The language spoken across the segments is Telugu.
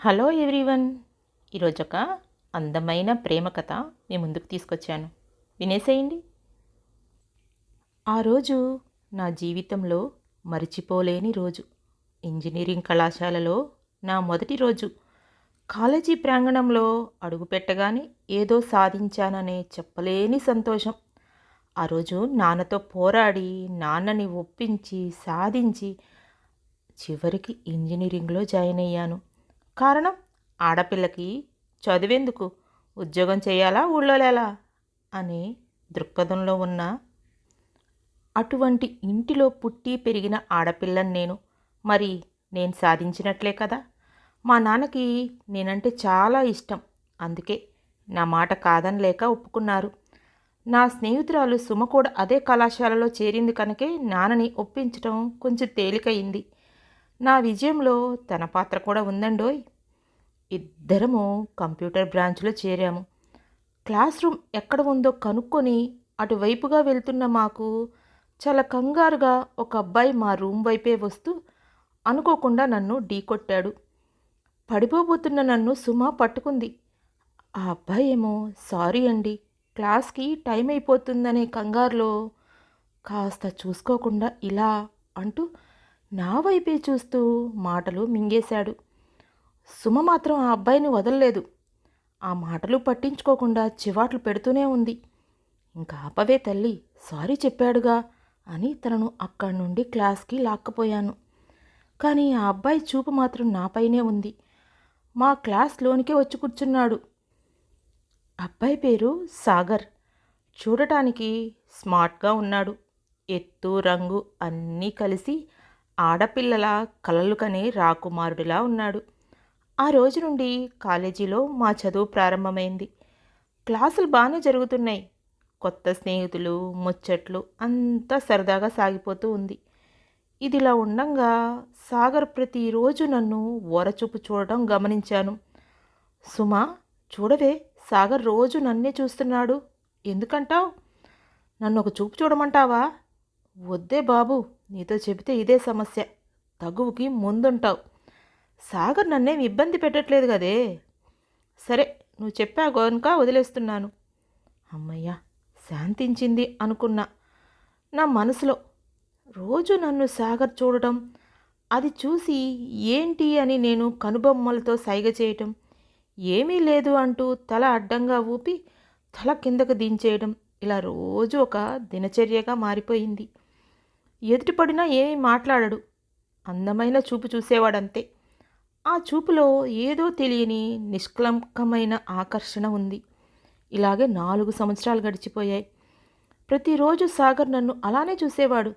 Hello everyone. ఈరోజు ఒక అందమైన ప్రేమ కథ మీ ముందుకు తీసుకొచ్చాను. వినేసేయండి. ఆ రోజు నా జీవితంలో మరిచిపోలేని రోజు. ఇంజనీరింగ్ కళాశాలలో నా మొదటి రోజు. కాలేజీ ప్రాంగణంలో అడుగుపెట్టగానే ఏదో సాధించాననే చెప్పలేని సంతోషం. ఆ రోజు నాన్నతో పోరాడి నాన్నని ఒప్పించి సాధించి చివరికి ఇంజనీరింగ్లో జాయిన్ అయ్యాను. కారణం, ఆడపిల్లకి చదువెందుకు, ఉద్యోగం చేయాలా ఊళ్ళో లేలా అనే దృక్పథంలో ఉన్న అటువంటి ఇంటిలో పుట్టి పెరిగిన ఆడపిల్లని నేను. మరి నేను సాధించినట్లే కదా. మా నాన్నకి నేనంటే చాలా ఇష్టం. అందుకే నా మాట కాదనలేక ఒప్పుకున్నారు. నా స్నేహితురాలు సుమ కూడా అదే కళాశాలలో చేరింది కనుకే నాన్నని ఒప్పించడం కొంచెం తేలికయింది. నా విజయంలో తన పాత్ర కూడా ఉందండోయ్. ఇద్దరము కంప్యూటర్ బ్రాంచ్లో చేరాము. క్లాస్ రూమ్ ఎక్కడ ఉందో కనుక్కొని అటువైపుగా వెళ్తున్న మాకు చాలా కంగారుగా ఒక అబ్బాయి మా రూమ్ వైపే వస్తూ అనుకోకుండా నన్ను ఢీకొట్టాడు. పడిపోబోతున్న నన్ను సుమ పట్టుకుంది. ఆ అబ్బాయి ఏమో సారీ అండి, క్లాస్కి టైం అయిపోతుందనే కంగారులో కాస్త చూసుకోకుండా ఇలా అంటూ నా వైపే చూస్తూ మాటలు మింగేశాడు. సుమ మాత్రం ఆ అబ్బాయిని వదలలేదు. ఆ మాటలు పట్టించుకోకుండా చివాట్లు పెడుతూనే ఉంది. ఇంకా ఆపవే తల్లి, సారీ చెప్పాడుగా అని తనను అక్కడి నుండి క్లాస్కి లాక్కపోయాను. కానీ ఆ అబ్బాయి చూపు మాత్రం నాపైనే ఉంది. మా క్లాస్లోనికే వచ్చి కూర్చున్నాడు. అబ్బాయి పేరు సాగర్. చూడటానికి స్మార్ట్గా ఉన్నాడు. ఎత్తు రంగు అన్నీ కలిసి ఆడపిల్లల కలలు కనే రాకుమారుడిలా ఉన్నాడు. ఆ రోజు నుండి కాలేజీలో మా చదువు ప్రారంభమైంది. క్లాసులు బాగానే జరుగుతున్నాయి. కొత్త స్నేహితులు, ముచ్చట్లు అంతా సరదాగా సాగిపోతూ ఉంది. ఇదిలా ఉండంగా సాగర్ ప్రతిరోజు నన్ను ఓరచూపు చూడటం గమనించాను. సుమా, చూడవే, సాగర్ రోజు నన్నే చూస్తున్నాడు. ఎందుకంటావు? నన్ను ఒక చూపు చూడమంటావా? వద్దే బాబు, నీతో చెబితే ఇదే సమస్య. తగువుకి ముందుంటావు. సాగర్ నన్నేం ఇబ్బంది పెట్టట్లేదు కదే. సరే, నువ్వు చెప్పా గనుక వదిలేస్తున్నాను. అమ్మయ్యా, శాంతించింది అనుకున్నా. నా మనసులో రోజు నన్ను సాగర్ చూడటం, అది చూసి ఏంటి అని నేను కనుబొమ్మలతో సైగ చేయటం, ఏమీ లేదు అంటూ తల అడ్డంగా ఊపి తల కిందకు దించేయడం, ఇలా రోజు ఒక దినచర్యగా మారిపోయింది. ఎదుటిపడినా ఏమీ మాట్లాడడు. అందమైన చూపు చూసేవాడంతే. ఆ చూపులో ఏదో తెలియని నిష్కలంకమైన ఆకర్షణ ఉంది. ఇలాగే 4 సంవత్సరాలు గడిచిపోయాయి. ప్రతిరోజు సాగర్ నన్ను అలానే చూసేవాడు.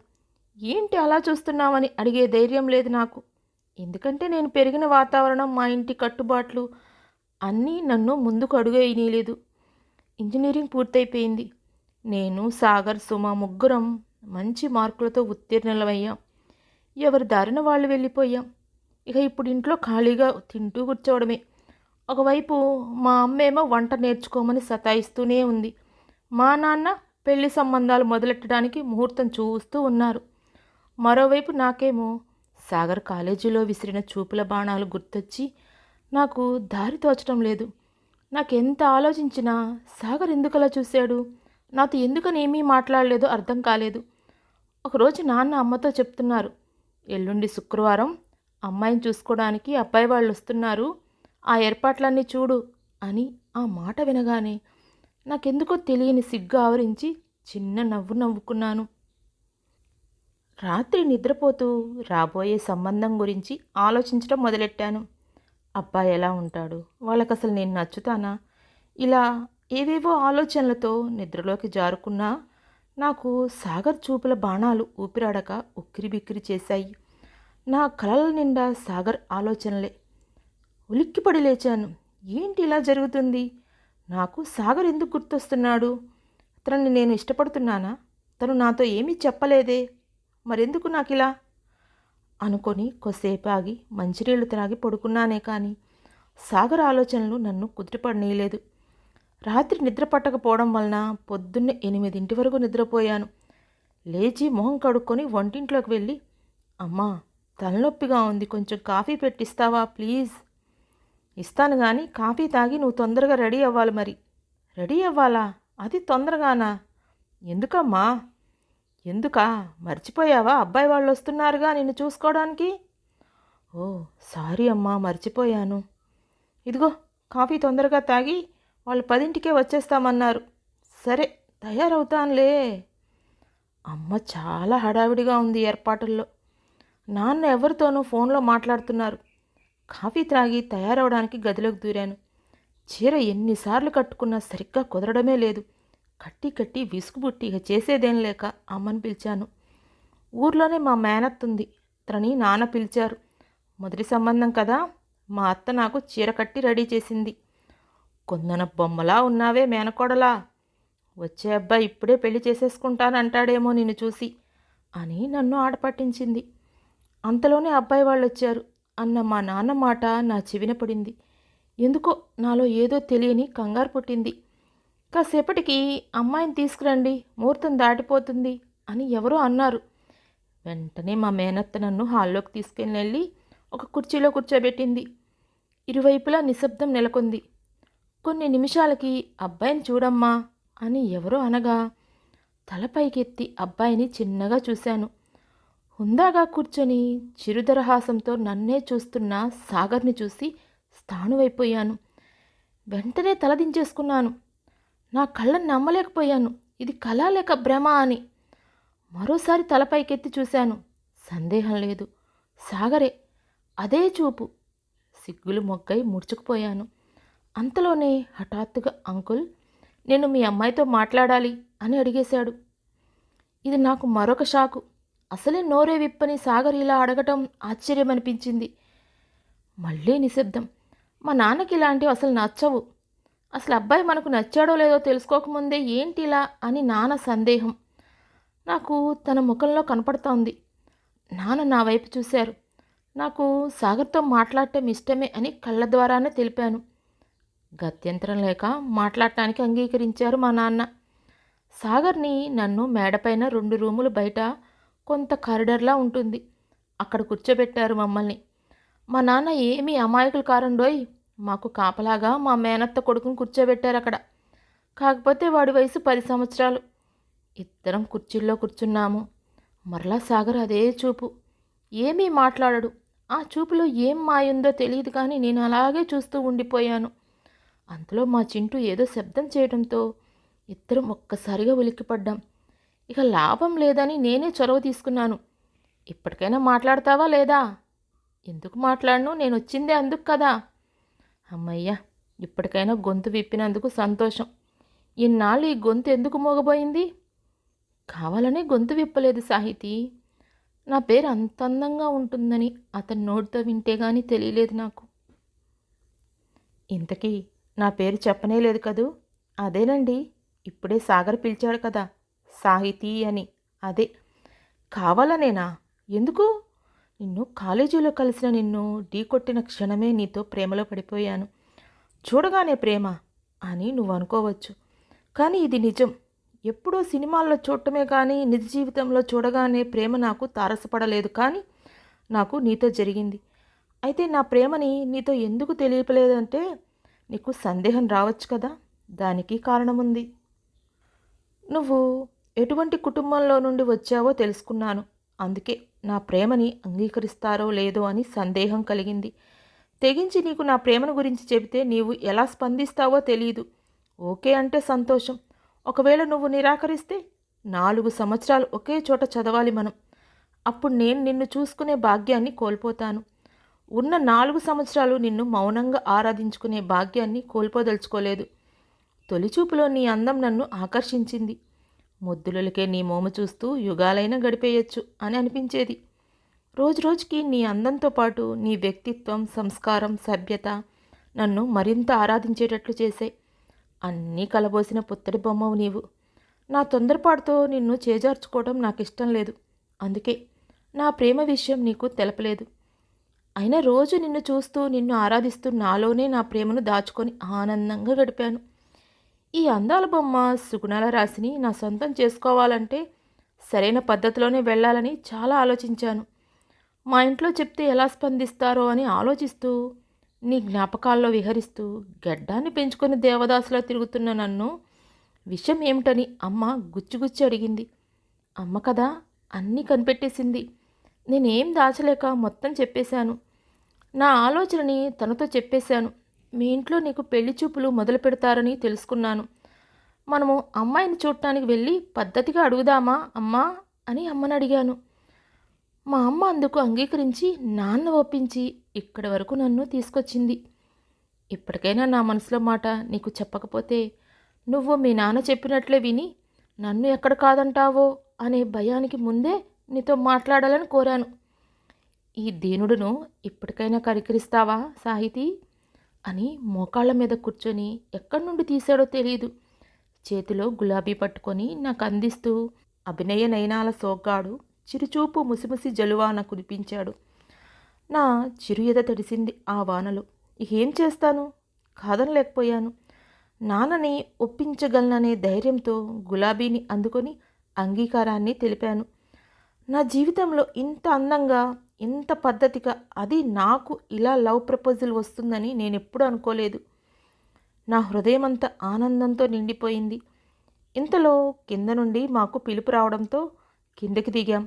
ఏంటి అలా చూస్తున్నావని అడిగే ధైర్యం లేదు నాకు. ఎందుకంటే నేను పెరిగిన వాతావరణం, మా ఇంటి కట్టుబాట్లు అన్నీ నన్ను ముందుకు అడుగేయనీయలేదు. ఇంజనీరింగ్ పూర్తయిపోయింది. నేను, సాగర్, సుమ ముగ్గురం మంచి మార్కులతో ఉత్తీర్ణులమయ్యాం. ఎవరి దారిన వాళ్ళు వెళ్ళిపోయాం. ఇక ఇప్పుడు ఇంట్లో ఖాళీగా తింటూ కూర్చోవడమే. ఒకవైపు మా అమ్మేమో వంట నేర్చుకోమని సతాయిస్తూనే ఉంది. మా నాన్న పెళ్లి సంబంధాలు మొదలెట్టడానికి ముహూర్తం చూస్తూ ఉన్నారు. మరోవైపు నాకేమో సాగర్ కాలేజీలో విసిరిన చూపుల బాణాలు గుర్తొచ్చి నాకు దారి తోచడం లేదు. నాకెంత ఆలోచించినా సాగర్ ఎందుకలా చూశాడు, నాతో ఎందుకని ఏమీ మాట్లాడలేదో అర్థం కాలేదు. ఒకరోజు నాన్న అమ్మతో చెప్తున్నారు, ఎల్లుండి శుక్రవారం అమ్మాయిని చూసుకోవడానికి అబ్బాయి వాళ్ళు వస్తున్నారు, ఆ ఏర్పాట్లన్నీ చూడు అని. ఆ మాట వినగానే నాకెందుకో తెలియని సిగ్గు ఆవరించి చిన్న నవ్వు నవ్వుకున్నాను. రాత్రి నిద్రపోతూ రాబోయే సంబంధం గురించి ఆలోచించడం మొదలెట్టాను. అబ్బాయి ఎలా ఉంటాడు, వాళ్ళకి అసలు నేను నచ్చుతానా, ఇలా ఏవేవో ఆలోచనలతో నిద్రలోకి జారుకున్నా నాకు సాగర్ చూపుల బాణాలు ఊపిరాడక ఉక్కిరిబిక్కిరి చేశాయి. నా కలల నిండా సాగర్ ఆలోచనలే. ఉలిక్కిపడి లేచాను. ఏంటి ఇలా జరుగుతుంది? నాకు సాగర్ ఎందుకు గుర్తొస్తున్నాడు? తనని నేను ఇష్టపడుతున్నానా? తను నాతో ఏమీ చెప్పలేదే, మరెందుకు నాకు ఇలా అనుకొని కొద్దిసేపు ఆగి మంచినీళ్లు త్రాగి పడుకున్నానే కానీ సాగర్ ఆలోచనలు నన్ను కుదుటపడనీయలేదు. రాత్రి నిద్ర పట్టకపోవడం వలన పొద్దున్నే 8 వరకు నిద్రపోయాను. లేచి మొహం కడుక్కొని వంటింట్లోకి వెళ్ళి, అమ్మా, తలనొప్పిగా ఉంది, కొంచెం కాఫీ పెట్టిస్తావా ప్లీజ్ ఇస్తాను కానీ కాఫీ తాగి నువ్వు తొందరగా రెడీ అవ్వాలి మరి. రెడీ అవ్వాలా? అది తొందరగానా? ఎందుకమ్మా? ఎందుకా? మర్చిపోయావా? అబ్బాయి వాళ్ళు వస్తున్నారుగా నిన్ను చూసుకోవడానికి. ఓ, సారీ అమ్మా, మర్చిపోయాను. ఇదిగో కాఫీ తొందరగా తాగి వాళ్ళు 10ంటికే వచ్చేస్తామన్నారు. సరే, తయారవుతానులే. అమ్మ చాలా హడావిడిగా ఉంది ఏర్పాటుల్లో. నాన్న ఎవరితోనూ ఫోన్లో మాట్లాడుతున్నారు. కాఫీ త్రాగి తయారవడానికి గదిలోకి దూరాను. చీర ఎన్నిసార్లు కట్టుకున్నా సరిగ్గా కుదరడమే లేదు. కట్టి కట్టి విసుగుబుట్టి ఇక చేసేదేం లేక అమ్మని పిలిచాను. ఊర్లోనే మా మేనత్తుంది, తనని నాన్న పిలిచారు. మొదటి సంబంధం కదా, మా అత్త నాకు చీర కట్టి రెడీ చేసింది. కొందన బొమ్మలా ఉన్నావే మేనకోడలా, వచ్చే అబ్బాయి ఇప్పుడే పెళ్లి చేసేసుకుంటానంటాడేమో నిన్ను చూసి అని నన్ను ఆడపట్టించింది. అంతలోనే అబ్బాయి వాళ్ళు వచ్చారు అన్న మా నాన్న మాట నా చెవిన పడింది. ఎందుకో నాలో ఏదో తెలియని కంగారు పుట్టింది. కాసేపటికి అమ్మాయిని తీసుకురండి, ముహూర్తం దాటిపోతుంది అని ఎవరో అన్నారు. వెంటనే మా మేనత్త నన్ను హాల్లోకి తీసుకెళ్ళి ఒక కుర్చీలో కూర్చోబెట్టింది. ఇరువైపులా నిశ్శబ్దం నెలకొంది. కొన్ని నిమిషాలకి అబ్బాయిని చూడమ్మా అని ఎవరో అనగా తలపైకెత్తి అబ్బాయిని చిన్నగా చూశాను. హుందాగా కూర్చొని చిరుదరహాసంతో నన్నే చూస్తున్న సాగర్ని చూసి స్థాణువైపోయాను. వెంటనే తలదించేసుకున్నాను. నా కళ్ళని నమ్మలేకపోయాను. ఇది కళ లేక భ్రమ అని. మరోసారి తలపైకెత్తి చూశాను. సందేహం లేదు, సాగరే. అదే చూపు. సిగ్గులు మొగ్గై ముడుచుకుపోయాను. అంతలోనే హఠాత్తుగా అంకుల్, నేను మీ అమ్మాయితో మాట్లాడాలి అని అడిగేశాడు. ఇది నాకు మరొక షాకు. అసలే నోరే విప్పని సాగర్ ఇలా అడగటం ఆశ్చర్యమనిపించింది. మళ్ళీ నిశ్శబ్దం. మా నాన్నకి ఇలాంటివి అసలు నచ్చవు. అసలు అబ్బాయి మనకు నచ్చాడో లేదో తెలుసుకోకముందే ఏంటిలా అని నాన్న సందేహం నాకు తన ముఖంలో కనపడుతోంది. నాన్న నా వైపు చూశారు. నాకు సాగర్తో మాట్లాడటం ఇష్టమే అని కళ్ళ ద్వారానే తెలిపాను. గత్యంతరం లేక మాట్లాడటానికి అంగీకరించారు మా నాన్న. సాగర్ని నన్ను మేడపైన 2 రూములు బయట కొంత కారిడార్లా ఉంటుంది, అక్కడ కూర్చోబెట్టారు మమ్మల్ని. మా నాన్న ఏమీ అమాయకులు కారండోయ్. మాకు కాపలాగా మా మేనత్త కొడుకుని కూర్చోబెట్టారు అక్కడ. కాకపోతే వాడి వయసు 10 సంవత్సరాలు. ఇద్దరం కుర్చీల్లో కూర్చున్నాము. మరలా సాగర్ అదే చూపు. ఏమీ మాట్లాడడు. ఆ చూపులో ఏం మాయుందో తెలియదు కానీ నేను అలాగే చూస్తూ ఉండిపోయాను. అంతలో మా చింటూ ఏదో శబ్దం చేయడంతో ఇద్దరం ఒక్కసారిగా ఉలిక్కిపడ్డాం. ఇక లాభం లేదని నేనే చొరవ తీసుకున్నాను. ఇప్పటికైనా మాట్లాడతావా లేదా? ఎందుకు మాట్లాడను, నేను వచ్చిందే అందుకు కదా. అమ్మయ్య, ఇప్పటికైనా గొంతు విప్పినందుకు సంతోషం. ఇన్నాళ్ళు ఈ గొంతు ఎందుకు మోగబోయింది? కావాలనే గొంతు విప్పలేదు సాహితీ. నా పేరు అంత అందంగా ఉంటుందని అతని నోటితో వింటే గానీ తెలియలేదు నాకు. ఇంతకీ నా పేరు చెప్పనే లేదు కదూ? అదేనండి, ఇప్పుడే సాగర్ పిలిచాడు కదా, సాహితీ అని. అదే. కావాలనేనా? ఎందుకు? నిన్ను కాలేజీలో కలిసిన నిన్ను ఢీకొట్టిన క్షణమే నీతో ప్రేమలో పడిపోయాను. చూడగానే ప్రేమ అని నువ్వు అనుకోవచ్చు, కానీ ఇది నిజం. ఎప్పుడో సినిమాల్లో చూడటమే కానీ నిజ జీవితంలో చూడగానే ప్రేమ నాకు తారసపడలేదు. కానీ నాకు నీతో జరిగింది. అయితే నా ప్రేమని నీతో ఎందుకు తెలియలేదంటే నీకు సందేహం రావచ్చు కదా, దానికి కారణముంది. నువ్వు ఎటువంటి కుటుంబంలో నుండి వచ్చావో తెలుసుకున్నాను. అందుకే నా ప్రేమని అంగీకరిస్తారో లేదో అని సందేహం కలిగింది. తెగించి నీకు నా ప్రేమను గురించి చెబితే నీవు ఎలా స్పందిస్తావో తెలియదు. ఓకే అంటే సంతోషం. ఒకవేళ నువ్వు నిరాకరిస్తే 4 సంవత్సరాలు ఒకే చోట చదవాలి మనం. అప్పుడు నేను నిన్ను చూసుకునే భాగ్యాన్ని కోల్పోతాను. ఉన్న 4 సంవత్సరాలు నిన్ను మౌనంగా ఆరాధించుకునే భాగ్యాన్ని కోల్పోదలుచుకోలేదు. తొలిచూపులో నీ అందం నన్ను ఆకర్షించింది. ముద్దులకే నీ మోము చూస్తూ యుగాలైనా గడిపేయచ్చు అని అనిపించేది. రోజురోజుకి నీ అందంతో పాటు నీ వ్యక్తిత్వం, సంస్కారం, సభ్యత నన్ను మరింత ఆరాధించేటట్లు చేశాయి. అన్నీ కలబోసిన పుత్తడి బొమ్మవు నీవు. నా తొందరపాటుతో నిన్ను చేజార్చుకోవడం నాకు ఇష్టం లేదు. అందుకే నా ప్రేమ విషయం నీకు తెలపలేదు. అయినా రోజు నిన్ను చూస్తూ నిన్ను ఆరాధిస్తూ నాలోనే నా ప్రేమను దాచుకొని ఆనందంగా గడిపాను. ఈ అందాల బొమ్మ సుగుణాల రాశిని నా సొంతం చేసుకోవాలంటే సరైన పద్ధతిలోనే వెళ్ళాలని చాలా ఆలోచించాను. మా ఇంట్లో చెప్తే ఎలా స్పందిస్తారో అని ఆలోచిస్తూ నీ జ్ఞాపకాల్లో విహరిస్తూ గడ్డాన్ని పెంచుకొని దేవదాసులా తిరుగుతున్న నన్ను విషయం ఏమిటని అమ్మ గుచ్చుగుచ్చి అడిగింది. అమ్మ కదా అన్నీ కనిపెట్టేసింది. నేనేం దాచలేక మొత్తం చెప్పేశాను. నా ఆలోచనని తనతో చెప్పేశాను. మీ ఇంట్లో నీకు పెళ్లి చూపులు మొదలు పెడతారని తెలుసుకున్నాను. మనము అమ్మాయిని చూడటానికి వెళ్ళి పద్ధతిగా అడుగుదామా అమ్మా అని అమ్మని అడిగాను. మా అమ్మ అందుకు అంగీకరించి నాన్న ఒప్పించి ఇక్కడి వరకు నన్ను తీసుకొచ్చింది. ఇప్పటికైనా నా మనసులో మాట నీకు చెప్పకపోతే నువ్వు మీ నాన్న చెప్పినట్లే విని నన్ను ఎక్కడ కాదంటావో అనే భయానికి ముందే నీతో మాట్లాడాలని కోరాను. ఈ దీనుడును ఇప్పటికైనా కరికరిస్తావా సాహితీ అని మోకాళ్ళ మీద కూర్చొని ఎక్కడి నుండి తీశాడో తెలియదు చేతిలో గులాబీ పట్టుకొని నాకు అందిస్తూ అభినయ నయనాల సోగ్గాడు చిరుచూపు ముసిముసి జలువాన కురిపించాడు. నా చిరు ఎద తడిసింది ఆ వానలో. ఏం చేస్తాను, కాదనలేకపోయాను. నాన్నని ఒప్పించగలననే ధైర్యంతో గులాబీని అందుకొని అంగీకారాన్ని తెలిపాను. నా జీవితంలో ఇంత అందంగా ఇంత పద్ధతిగా అది నాకు ఇలా లవ్ ప్రపోజల్ వస్తుందని నేనెప్పుడు అనుకోలేదు. నా హృదయమంతా ఆనందంతో నిండిపోయింది. ఇంతలో కింద నుండి మాకు పిలుపు రావడంతో కిందకి దిగాం.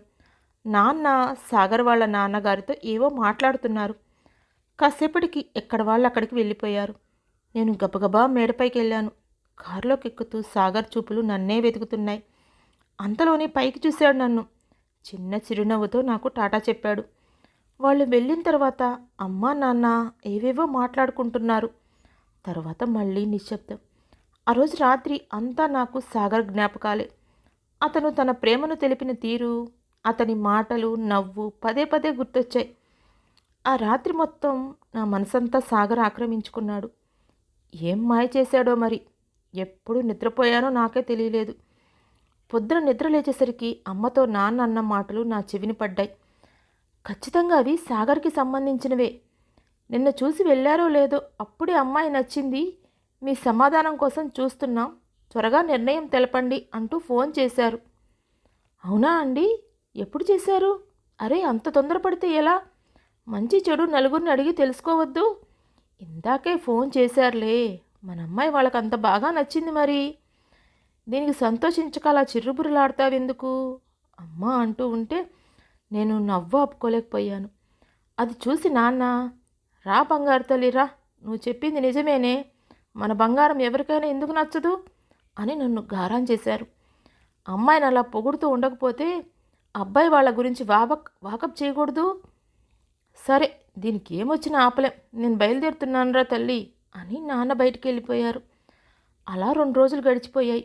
నాన్న సాగర్ వాళ్ళ నాన్నగారితో ఏవో మాట్లాడుతున్నారు. కాసేపటికి ఎక్కడ వాళ్ళు అక్కడికి వెళ్ళిపోయారు. నేను గబగబా మేడపైకి వెళ్ళాను. కారులోకి ఎక్కుతూ సాగర్ చూపులు నన్నే వెతుకుతున్నాయి. అంతలోనే పైకి చూశాడు నన్ను. చిన్న చిరునవ్వుతో నాకు టాటా చెప్పాడు. వాళ్ళు వెళ్ళిన తర్వాత అమ్మ నాన్న ఏవేవో మాట్లాడుకుంటున్నారు. తర్వాత మళ్ళీ నిశ్శబ్దం. ఆ రోజు రాత్రి అంతా నాకు సాగర్ జ్ఞాపకాలే. అతను తన ప్రేమను తెలిపిన తీరు, అతని మాటలు, నవ్వు పదే పదే గుర్తొచ్చాయి. ఆ రాత్రి మొత్తం నా మనసంతా సాగర్ ఆక్రమించుకున్నాడు. ఏం మాయ చేశాడో మరి. ఎప్పుడు నిద్రపోయానో నాకే తెలియలేదు. పొద్దున నిద్ర లేచేసరికి అమ్మతో నాన్న అన్న మాటలు నా చెవిని పడ్డాయి. ఖచ్చితంగా అవి సాగర్కి సంబంధించినవే. నిన్న చూసి వెళ్ళారో లేదో అప్పుడే అమ్మాయి నచ్చింది, మీ సమాధానం కోసం చూస్తున్నాం, త్వరగా నిర్ణయం తెలపండి అంటూ ఫోన్ చేశారు. అవునా అండి, ఎప్పుడు చేశారు? అరే అంత తొందరపడితే ఎలా? మంచి చెడు నలుగురిని అడిగి తెలుసుకోవద్దు? ఇందాకే ఫోన్ చేశారులే, మన అమ్మాయి వాళ్ళకి అంత బాగా నచ్చింది మరి. దీనికి సంతోషించక అలా చిర్రుబురులాడతావెందుకు అమ్మా అంటూ ఉంటే నేను నవ్వు ఆపుకోలేకపోయాను. అది చూసి నాన్న, రా బంగారు తల్లి రా, నువ్వు చెప్పింది నిజమేనే, మన బంగారం ఎవరికైనా ఎందుకు నచ్చదు అని నన్ను గారం చేశారు. అమ్మాయిని అలా పొగుడుతూ ఉండకపోతే అబ్బాయి వాళ్ళ గురించి వాకప్ చేయకూడదు. సరే దీనికి ఏమొచ్చినా ఆపలేం, నేను బయలుదేరుతున్నానురా తల్లి అని నాన్న బయటికి వెళ్ళిపోయారు. అలా 2 రోజులు గడిచిపోయాయి.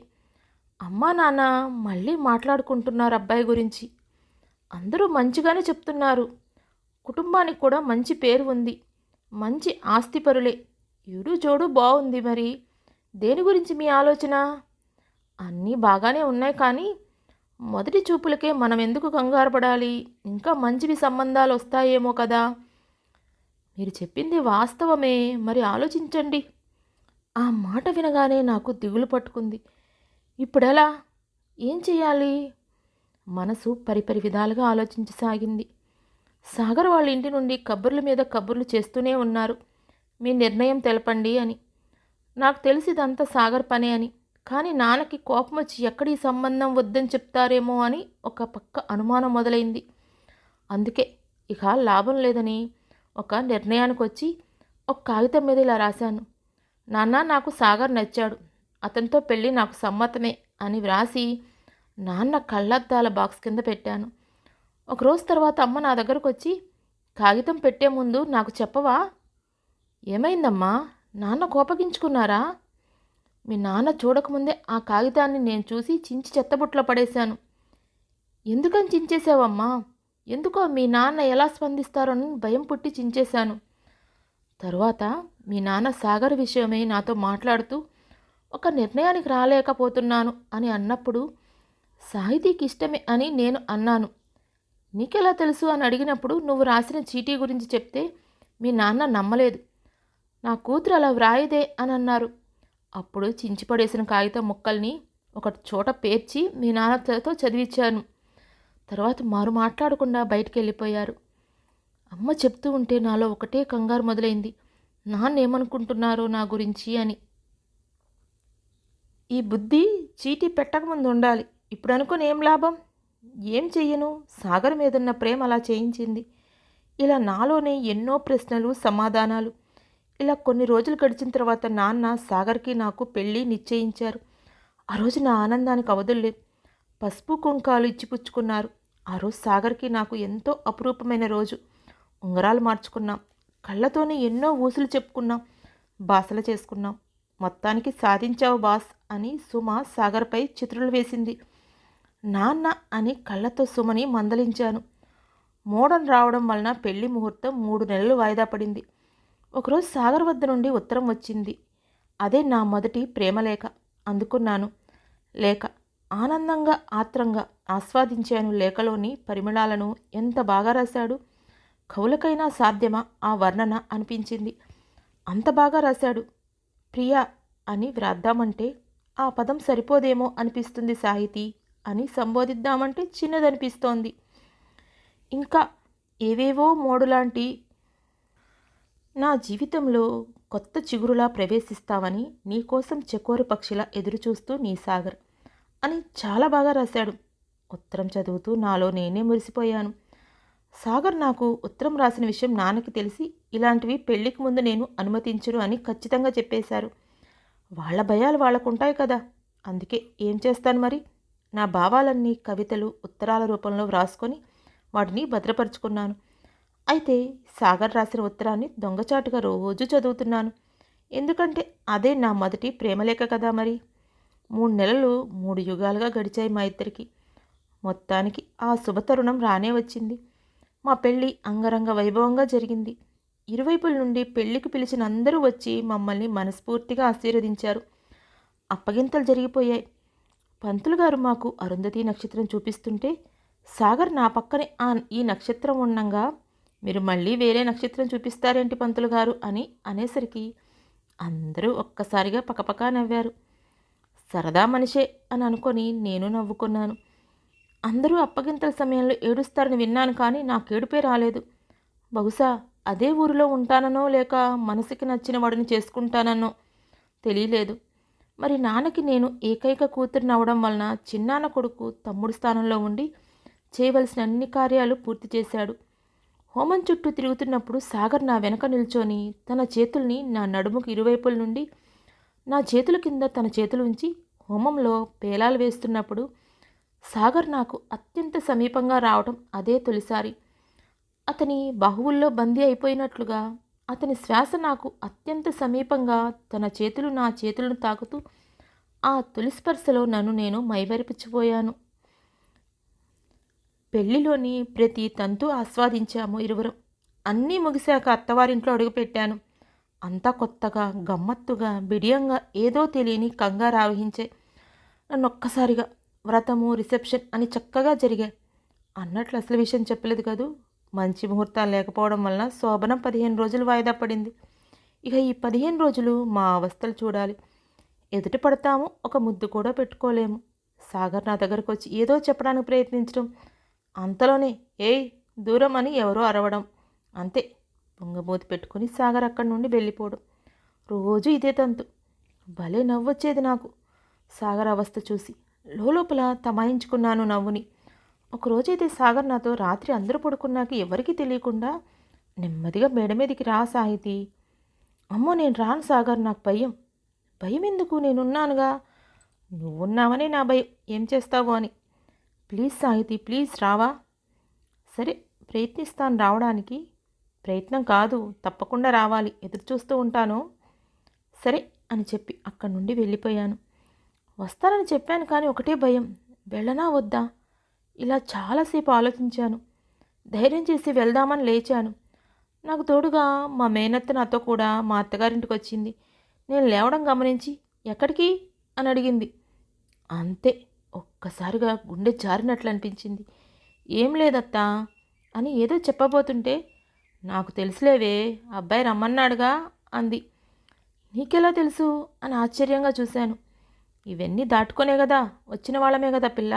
అమ్మా నాన్న మళ్ళీ మాట్లాడుకుంటున్నారు అబ్బాయి గురించి. అందరూ మంచిగానే చెప్తున్నారు. కుటుంబానికి కూడా మంచి పేరు ఉంది, మంచి ఆస్తిపరులే, ఈడు జోడు బాగుంది. మరి దేని గురించి మీ ఆలోచన? అన్నీ బాగానే ఉన్నాయి, కానీ మొదటి చూపులకే మనం ఎందుకు కంగారు పడాలి? ఇంకా మంచివి సంబంధాలు వస్తాయేమో కదా. మీరు చెప్పింది వాస్తవమే, మరి ఆలోచించండి. ఆ మాట వినగానే నాకు దిగులు పట్టుకుంది. ఇప్పుడెలా? ఏం చేయాలి? మనసు పరిపరి విధాలుగా ఆలోచించసాగింది. సాగర్ వాళ్ళ ఇంటి నుండి కబుర్ల మీద కబుర్లు చేస్తూనే ఉన్నారు, మీ నిర్ణయం తెలపండి అని. నాకు తెలిసి ఇదంతా సాగర్ పనే అని. కానీ నాన్నకి కోపం వచ్చి ఎక్కడి సంబంధం వద్దని చెప్తారేమో అని ఒక పక్క అనుమానం మొదలైంది. అందుకే ఇక లాభం లేదని ఒక నిర్ణయానికి వచ్చి ఒక కాగితం మీద ఇలా రాశాను. నాన్న, నాకు సాగర్ నచ్చాడు, అతనితో పెళ్ళి నాకు సమ్మతమే అని వ్రాసి నాన్న కళ్ళద్దాల బాక్స్ కింద పెట్టాను. ఒకరోజు తర్వాత అమ్మ నా దగ్గరకు వచ్చి, కాగితం పెట్టే ముందు నాకు చెప్పవా? ఏమైందమ్మా, నాన్న కోపగించుకున్నారా? మీ నాన్న చూడకముందే ఆ కాగితాన్ని నేను చూసి చించి చెత్తబుట్లో పడేశాను. ఎందుకని చించేసావమ్మా? ఎందుకో మీ నాన్న ఎలా స్పందిస్తారోని భయం పుట్టి చించేశాను. తరువాత మీ నాన్న సాగర్ విషయమై నాతో మాట్లాడుతూ ఒక నిర్ణయానికి రాలేకపోతున్నాను అని అన్నప్పుడు సాహితీకి ఇష్టమే అని నేను అన్నాను. నీకెలా తెలుసు అని అడిగినప్పుడు నువ్వు రాసిన చీటీ గురించి చెప్తే మీ నాన్న నమ్మలేదు. నా కూతురు అలా వ్రాయదే అని అన్నారు. అప్పుడు చించిపడేసిన కాగితం ముక్కల్ని ఒక చోట పేర్చి మీ నాన్నతో చదివించాను. తర్వాత మారు మాట్లాడకుండా బయటికి వెళ్ళిపోయారు. అమ్మ చెప్తూ ఉంటే నాలో ఒకటే కంగారు మొదలైంది. నాన్నేమనుకుంటున్నారో నా గురించి అని. ఈ బుద్ధి చీటీ పెట్టకముందు ఉండాలి. ఇప్పుడు అనుకుని ఏం లాభం? ఏం చెయ్యను? సాగర్ మీదున్న ప్రేమ అలా చేయించింది. ఇలా నాలోనే ఎన్నో ప్రశ్నలు, సమాధానాలు. ఇలా కొన్ని రోజులు గడిచిన తర్వాత నాన్న సాగర్కి నాకు పెళ్ళి నిశ్చయించారు. ఆ రోజు నా ఆనందానికి అవధుల్లేవు. పసుపు కుంకాలు ఇచ్చిపుచ్చుకున్నారు. ఆ రోజు సాగర్కి నాకు ఎంతో అపురూపమైన రోజు. ఉంగరాలు మార్చుకున్నాం. కళ్ళతోనే ఎన్నో ఊసులు చెప్పుకున్నాం. బాసలు చేసుకున్నాం. మొత్తానికి సాధించావు బాస్ అని సుమ సాగర్పై చిత్రులు వేసింది. నాన్న అని కళ్ళతో సుమని మందలించాను. మోడన్ రావడం వలన పెళ్లి ముహూర్తం 3 నెలలు వాయిదా పడింది. ఒకరోజు సాగర్ వద్ద నుండి ఉత్తరం వచ్చింది. అదే నా మొదటి ప్రేమలేఖ. అందుకున్నాను. లేఖ ఆనందంగా, ఆత్రంగా ఆస్వాదించాను. లేఖలోని పరిమళాలను ఎంత బాగా రాశాడు. కవులకైనా సాధ్యమా ఆ వర్ణన అనిపించింది. అంత బాగా రాశాడు. ప్రియా అని వ్రాద్దామంటే ఆ పదం సరిపోదేమో అనిపిస్తుంది. సాహితీ అని సంబోధిద్దామంటే చిన్నదనిపిస్తోంది. ఇంకా ఏవేవో మోడులాంటి నా జీవితంలో కొత్త చిగురులా ప్రవేశిస్తావని నీకోసం చకోరి పక్షిలా ఎదురుచూస్తూ నీ సాగర్ అని చాలా బాగా రాశాడు. ఉత్తరం చదువుతూ నాలో నేనే మురిసిపోయాను. సాగర్ నాకు ఉత్తరం రాసిన విషయం నాన్నకి తెలిసి ఇలాంటివి పెళ్లికి ముందు నేను అనుమతించను అని ఖచ్చితంగా చెప్పేశారు. వాళ్ళ భయాలు వాళ్ళకుంటాయి కదా. అందుకే ఏం చేస్తాను మరి? నా భావాలన్నీ కవితలు, ఉత్తరాల రూపంలో వ్రాసుకొని వాటిని భద్రపరుచుకున్నాను. అయితే సాగర్ రాసిన ఉత్తరాన్ని దొంగచాటుగా రోజు చదువుతున్నాను. ఎందుకంటే అదే నా మొదటి ప్రేమలేఖ కదా మరి. 3 నెలలు 3 యుగాలుగా గడిచాయి మా ఇద్దరికి. మొత్తానికి ఆ శుభతరుణం రానే వచ్చింది. మా పెళ్ళి అంగరంగ వైభవంగా జరిగింది. ఇరువైపుల నుండి పెళ్లికి పిలిచిన అందరూ వచ్చి మమ్మల్ని మనస్ఫూర్తిగా ఆశీర్వదించారు. అప్పగింతలు జరిగిపోయాయి. పంతులు గారు మాకు అరుంధతి నక్షత్రం చూపిస్తుంటే సాగర్ నా పక్కనే ఈ నక్షత్రం ఉండంగా మీరు మళ్ళీ వేరే నక్షత్రం చూపిస్తారేంటి పంతులు గారు అని అనేసరికి అందరూ ఒక్కసారిగా పకపకా నవ్వారు. సరదా మనిషే అని అనుకొని నేను నవ్వుకున్నాను. అందరూ అప్పగింతల సమయంలో ఏడుస్తారని విన్నాను, కానీ నాకేడుపే రాలేదు. బహుశా అదే ఊరిలో ఉంటాననో లేక మనసుకి నచ్చిన వాడిని చేసుకుంటాననో తెలియలేదు. మరి నాన్నకి నేను ఏకైక కూతురిని అవడం వలన చిన్నాన్న కొడుకు తమ్ముడు స్థానంలో ఉండి చేయవలసిన అన్ని కార్యాలు పూర్తి చేశాడు. హోమం చుట్టూ తిరుగుతున్నప్పుడు సాగర్ నా వెనక నిల్చొని తన చేతుల్ని నా నడుముకు ఇరువైపుల నుండి నా చేతుల కింద తన చేతులు ఉంచి హోమంలో పేలాలు వేస్తున్నప్పుడు సాగర్ నాకు అత్యంత సమీపంగా రావడం అదే తొలిసారి. అతని బాహువుల్లో బందీ అయిపోయినట్లుగా అతని శ్వాస నాకు అత్యంత సమీపంగా తన చేతులు నా చేతులను తాకుతూ ఆ తొలి స్పర్శలో నన్ను నేను మైమరిపించిపోయాను. పెళ్లిలోని ప్రతి తంతు ఆస్వాదించాము ఇరువురం. అన్నీ ముగిశాక అత్తవారింట్లో అడుగుపెట్టాను. అంతా కొత్తగా, గమ్మత్తుగా, బిడియంగా, ఏదో తెలియని కంగారు ఆవహించే. నన్నొక్కసారిగా వ్రతము, రిసెప్షన్ అని చక్కగా జరిగాయి. అన్నట్లు అసలు విషయం చెప్పలేదు కదూ. మంచి ముహూర్తాలు లేకపోవడం వలన శోభనం 15 రోజులు వాయిదా పడింది. ఇక ఈ 15 రోజులు మా అవస్థలు చూడాలి. ఎదుట పడతాము, ఒక ముద్దు కూడా పెట్టుకోలేము. సాగర్ నా దగ్గరకు వచ్చి ఏదో చెప్పడానికి ప్రయత్నించడం, అంతలోనే ఏయ్ దూరం అని ఎవరో అరవడం. అంతే, పొంగమూతి పెట్టుకుని సాగర్ అక్కడి నుండి వెళ్ళిపోవడం. రోజు ఇదే తంతు. భలే నవ్వొచ్చేది నాకు సాగర్ అవస్థ చూసి. లోపల తమాయించుకున్నాను నవ్వుని. ఒకరోజైతే సాగర్ నాతో రాత్రి అందరూ పడుకున్నాక ఎవరికీ తెలియకుండా నెమ్మదిగా మేడ మీదకి రా సాహితీ. అమ్మో నేను రాను సాగర్, నాకు భయం. భయం ఎందుకు? నేనున్నానుగా. నువ్వున్నావనే నా భయం, ఏం చేస్తావో అని. ప్లీజ్ సాహితీ, ప్లీజ్ రావా? సరే ప్రయత్నిస్తాను రావడానికి. ప్రయత్నం కాదు, తప్పకుండా రావాలి, ఎదురు చూస్తూ ఉంటాను. సరే అని చెప్పి అక్కడి నుండి వెళ్ళిపోయాను. వస్తానని చెప్పాను, కానీ ఒకటే భయం, వెళ్ళనా వద్దా? ఇలా చాలాసేపు ఆలోచించాను. ధైర్యం చేసి వెళ్దామని లేచాను. నాకు తోడుగా మా మేనత్త నాతో కూడా మా అత్తగారింటికి వచ్చింది. నేను లేవడం గమనించి ఎక్కడికి అని అడిగింది. అంతే, ఒక్కసారిగా గుండె జారినట్లు అనిపించింది. ఏం లేదత్తా అని ఏదో చెప్పబోతుంటే నాకు తెలుసులేవే, అబ్బాయి రమ్మన్నాడుగా అంది. నీకెలా తెలుసు అని ఆశ్చర్యంగా చూశాను. ఇవన్నీ దాటుకొనే కదా, వచ్చిన వాళ్ళమే కదా పిల్ల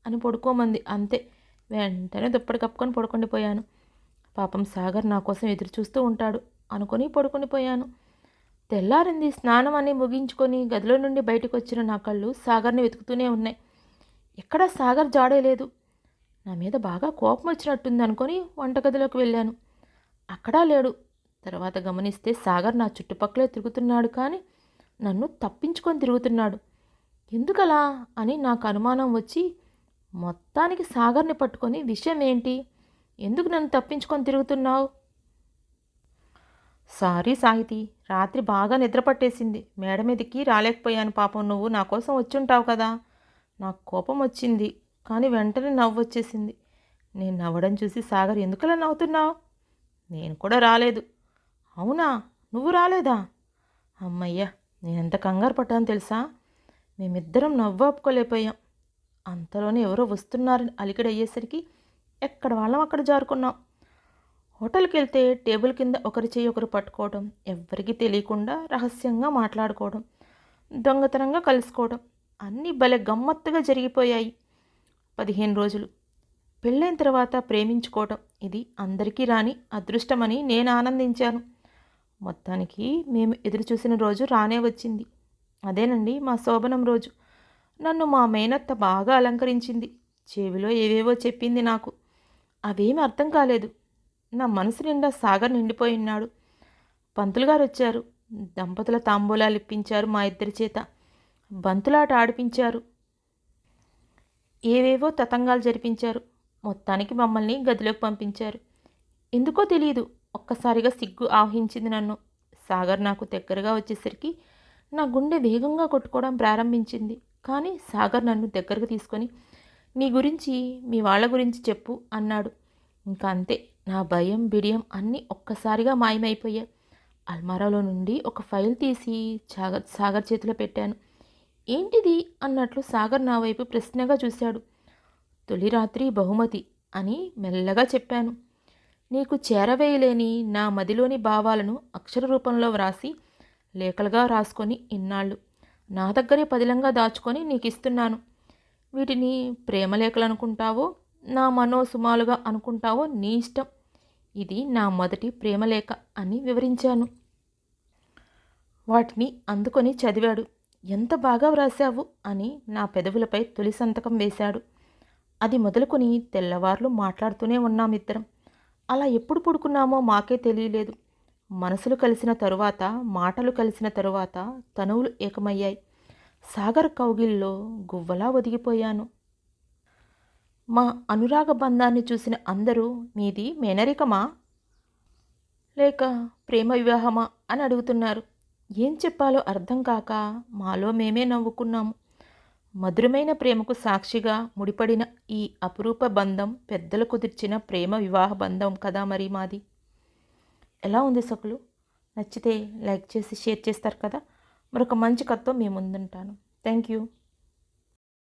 అని పడుకోమంది. అంతే, వెంటనే దుప్పటి కప్పుకొని పడుకుండిపోయాను. పాపం సాగర్ నా కోసం ఎదురు చూస్తూ ఉంటాడు. అనుకొని పడుకొని పోయాను. తెల్లారింది. స్నానం అని ముగించుకొని గదిలో నుండి బయటకు వచ్చిన నా కళ్ళు సాగర్ని వెతుకుతూనే ఉన్నాయి. ఎక్కడా సాగర్ జాడే లేదు. నా మీద బాగా కోపం వచ్చినట్టుంది అనుకొని వంటగదిలోకి వెళ్ళాను. అక్కడా లేడు. తర్వాత గమనిస్తే సాగర్ నా చుట్టుపక్కలే తిరుగుతున్నాడు, కానీ నన్ను తప్పించుకొని తిరుగుతున్నాడు. ఎందుకలా అని నాకు అనుమానం వచ్చి మొత్తానికి సాగర్ని పట్టుకొని, విషయం ఏంటి, ఎందుకు నన్ను తప్పించుకొని తిరుగుతున్నావు? సారీ సాహితి, రాత్రి బాగా నిద్ర పట్టేసింది. మేడ మీదకి రాలేకపోయాను. పాపం నువ్వు నా కోసం వచ్చుంటావు కదా. నాకు కోపం వచ్చింది, కానీ వెంటనే నవ్వు వచ్చేసింది. నేను నవ్వడం చూసి సాగర్ ఎందుకలా నవ్వుతున్నావు? నేను కూడా రాలేదు. అవునా, నువ్వు రాలేదా? అమ్మయ్యా, నేనెంత కంగారు పడ్డాను తెలుసా. మేమిద్దరం నవ్వు ఆపుకోలేకపోయాం. అంతలోనే ఎవరో వస్తున్నారని అలికిడయ్యేసరికి ఎక్కడ వాళ్ళం అక్కడ జారుకున్నాం. హోటల్కి వెళ్తే టేబుల్ కింద ఒకరి చేయి ఒకరు పట్టుకోవడం, ఎవ్వరికీ తెలియకుండా రహస్యంగా మాట్లాడుకోవడం, దొంగతనంగా కలుసుకోవడం అన్నీ భలే గమ్మత్తుగా జరిగిపోయాయి. 15 రోజులు. పెళ్ళైన తర్వాత ప్రేమించుకోవడం ఇది అందరికీ రాని అదృష్టమని నేను ఆనందించాను. మొత్తానికి మేము ఎదురు చూసిన రోజు రానే వచ్చింది. అదేనండి మా శోభనం రోజు. నన్ను మా మేనత్త బాగా అలంకరించింది. చెవిలో ఏవేవో చెప్పింది నాకు. అవేమీ అర్థం కాలేదు. నా మనసు నిండా సాగర్ నిండిపోయి ఉన్నాడు. పంతులు గారు వచ్చారు. దంపతుల తాంబూలాలు ఇప్పించారు. మా ఇద్దరి చేత బంతులాట ఆడిపించారు. ఏవేవో తతంగాలు జరిపించారు. మొత్తానికి మమ్మల్ని గదిలోకి పంపించారు. ఎందుకో తెలియదు, ఒక్కసారిగా సిగ్గు ఆవహించింది నన్ను. సాగర్ నాకు దగ్గరగా వచ్చేసరికి నా గుండె వేగంగా కొట్టుకోవడం ప్రారంభించింది. కానీ సాగర్ నన్ను దగ్గరకు తీసుకొని, నీ గురించి, మీ వాళ్ళ గురించి చెప్పు అన్నాడు. ఇంకా అంతే, నా భయం బిడియం అన్నీ ఒక్కసారిగా మాయమైపోయాయి. అల్మారాలో నుండి ఒక ఫైల్ తీసి సాగర్ చేతిలో పెట్టాను. ఏంటిది అన్నట్లు సాగర్ నా వైపు ప్రశ్నగా చూశాడు. తొలి రాత్రి బహుమతి అని మెల్లగా చెప్పాను. నీకు చేరవేయలేని నా మదిలోని భావాలను అక్షర రూపంలో వ్రాసి లేఖలుగా రాసుకొని ఇన్నాళ్ళు నా దగ్గరే పదిలంగా దాచుకొని నీకు ఇస్తున్నాను. వీటిని ప్రేమలేఖలు అనుకుంటావో, నా మనోసుమాలుగా అనుకుంటావో నీ ఇష్టం. ఇది నా మొదటి ప్రేమలేఖ అని వివరించాను. వాటిని అందుకొని చదివాడు. ఎంత బాగా వ్రాసావు అని నా పెదవులపై తొలి సంతకం వేశాడు. అది మొదలుకొని తెల్లవార్లు మాట్లాడుతూనే ఉన్నామిద్దరం. అలా ఎప్పుడు పడుకున్నామో మాకే తెలియలేదు. మనసులు కలిసిన తరువాత, మాటలు కలిసిన తరువాత తనువులు ఏకమయ్యాయి. సాగర్ కౌగిల్లో గువ్వలా ఒదిగిపోయాను. మా అనురాగ బంధాన్ని చూసిన అందరూ మీది మేనరికమా లేక ప్రేమ వివాహమా అని అడుగుతున్నారు. ఏం చెప్పాలో అర్థం కాక మాలో మేమే నవ్వుకున్నాము. మధురమైన ప్రేమకు సాక్షిగా ముడిపడిన ఈ అపురూప బంధం పెద్దలు కుదిర్చిన ప్రేమ వివాహ బంధం కదా మరి మాది. ఎలా ఉంది సకులు? నచ్చితే లైక్ చేసి షేర్ చేస్తారు కదా. మరొక మంచి కథతో మీ ముందుంటాను. Thank you.